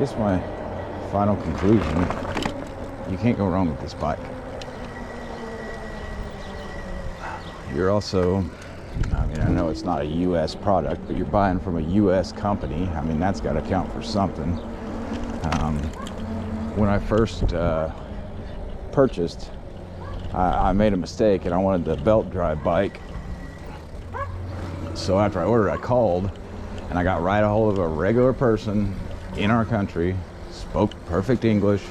guess my final conclusion, you can't go wrong with this bike. You're also, I mean, I know it's not a US product, but you're buying from a US company. I mean, that's got to count for something. When I first purchased, I made a mistake and I wanted the belt drive bike. So after I ordered, I called and I got right a hold of a regular person in our country, spoke perfect English.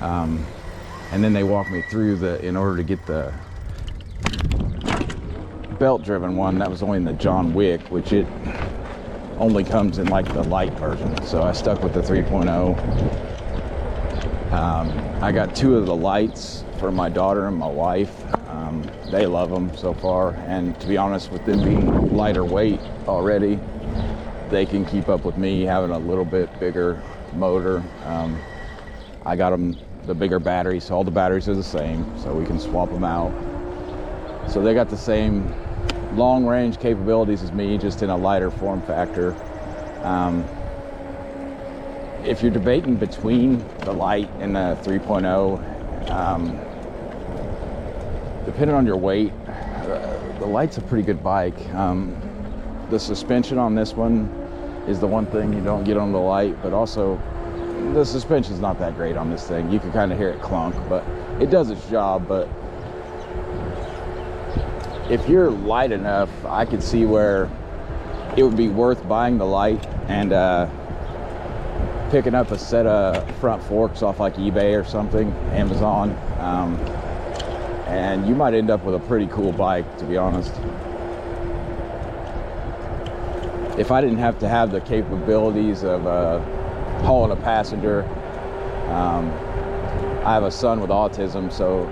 And then they walked me through in order to get the belt driven one, that was only in the John Wick, which it only comes in like the light version. So I stuck with the 3.0. I got 2 of the lights for my daughter and my wife. They love them so far, and to be honest, with them being lighter weight already, they can keep up with me having a little bit bigger motor. I got them the bigger battery, so all the batteries are the same, so we can swap them out. So they got the same long range capabilities as me, just in a lighter form factor. If you're debating between the light and the 3.0, depending on your weight, the light's a pretty good bike. The suspension on this one is the one thing you don't get on the light, but also the suspension's not that great on this thing. You can kind of hear it clunk, but it does its job. But if you're light enough, I could see where it would be worth buying the light and picking up a set of front forks off like eBay or something, Amazon, and you might end up with a pretty cool bike, to be honest. If I didn't have to have the capabilities of hauling a passenger, I have a son with autism, so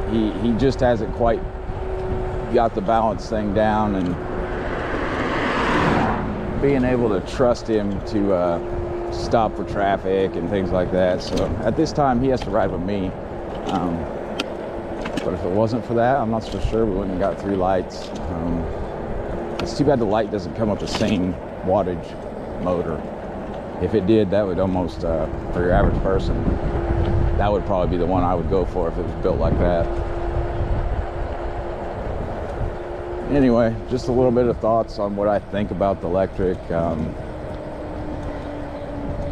he just hasn't quite got the balance thing down, and being able to trust him to stop for traffic and things like that. So at this time he has to ride with me, but if it wasn't for that, I'm not so sure we wouldn't have got 3 lights. It's too bad the light doesn't come with the same wattage motor. If it did, that would almost, for your average person, that would probably be the one I would go for if it was built like that. Anyway, just a little bit of thoughts on what I think about the Lectric.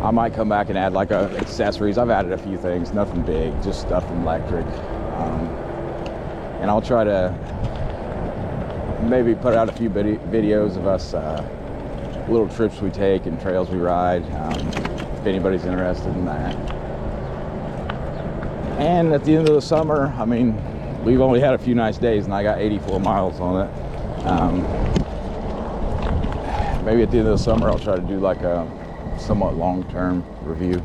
I might come back and add like accessories. I've added a few things, nothing big, just stuff from Lectric. And I'll try to maybe put out a few videos of us, little trips we take and trails we ride, if anybody's interested in that. And at the end of the summer, I mean, we've only had a few nice days and I got 84 miles on it. Maybe at the end of the summer I'll try to do like a somewhat long-term review.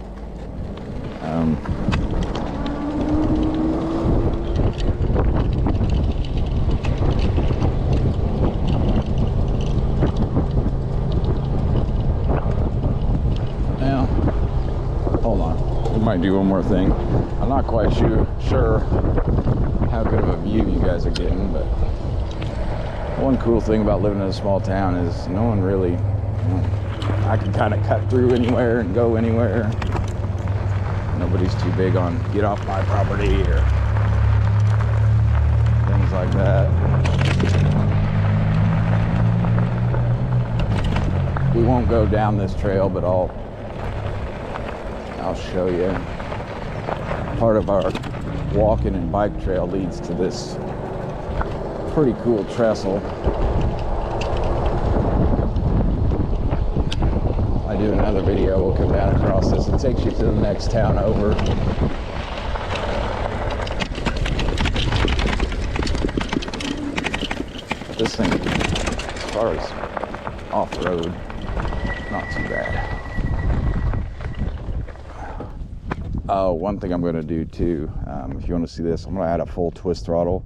Now, hold on, we might do one more thing. I'm not quite sure how good of a view you guys are getting, but one cool thing about living in a small town is no one really, I can kind of cut through anywhere and go anywhere. Nobody's too big on get off my property or things like that. We won't go down this trail, but I'll show you. Part of our walking and bike trail leads to this pretty cool trestle. I do another video, we'll come down across this. It takes you to the next town over. This thing, as far as off-road, not too bad. Oh, one thing I'm going to do too, if you want to see this, I'm going to add a full twist throttle.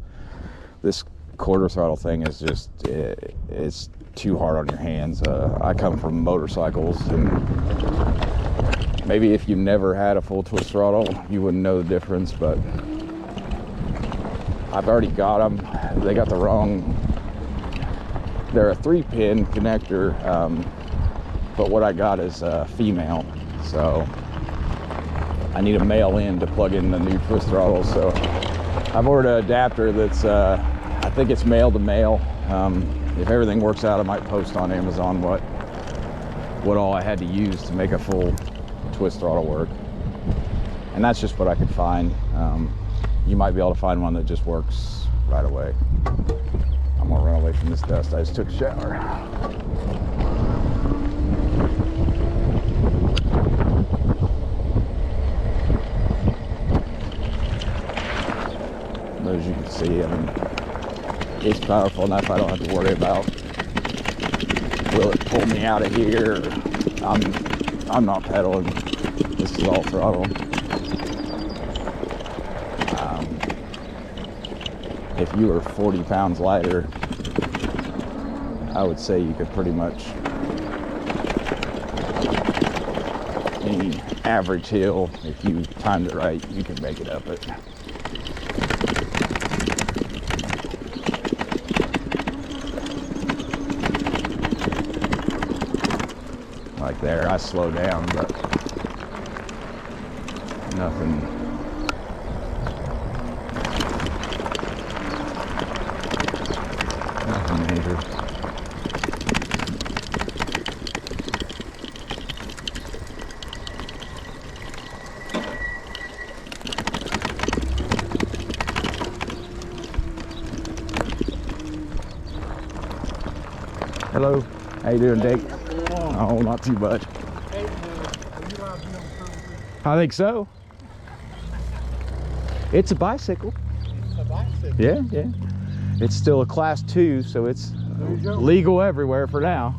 This quarter throttle thing is just, it's too hard on your hands. I come from motorcycles, and maybe if you never had a full twist throttle, you wouldn't know the difference, but I've already got them. They got the wrong, they're a 3-pin connector, but what I got is female, so I need a male in to plug in the new twist throttle. So I've ordered an adapter that's, I think it's male to male. If everything works out, I might post on Amazon what all I had to use to make a full twist throttle work. And that's just what I could find. You might be able to find one that just works right away. I'm gonna run away from this dust. I just took a shower. But as you can see, I mean, it's powerful enough I don't have to worry about, will it pull me out of here? I'm not pedaling. This is all throttle. If you were 40 pounds lighter, I would say you could pretty much, any average hill, if you timed it right, you could make it up it. Like there, I slow down, but nothing. Nothing major. Hello, how you doing, Dick? Oh, not too much. I think so. It's a bicycle. A bicycle? Yeah, yeah. It's still a class 2, so it's legal everywhere for now.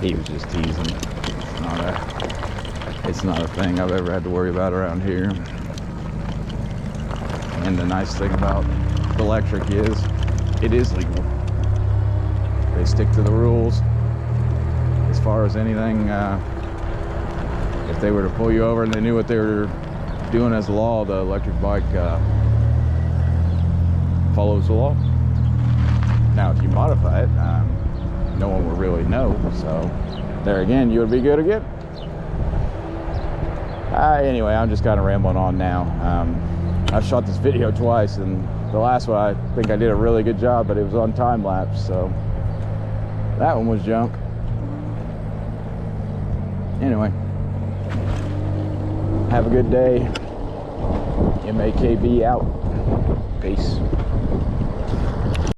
He was just teasing. It's not a thing I've ever had to worry about around here. And the nice thing about the Lectric is, it is legal. They stick to the rules. As far as anything, if they were to pull you over and they knew what they were doing as a law, the electric bike follows the law. Now, if you modify it, no one will really know. So, there again, you would be good again. Anyway, I'm just kind of rambling on now. I've shot this video twice, and the last one I think I did a really good job, but it was on time lapse, so that one was junk. Anyway, have a good day. MAKB out. Peace.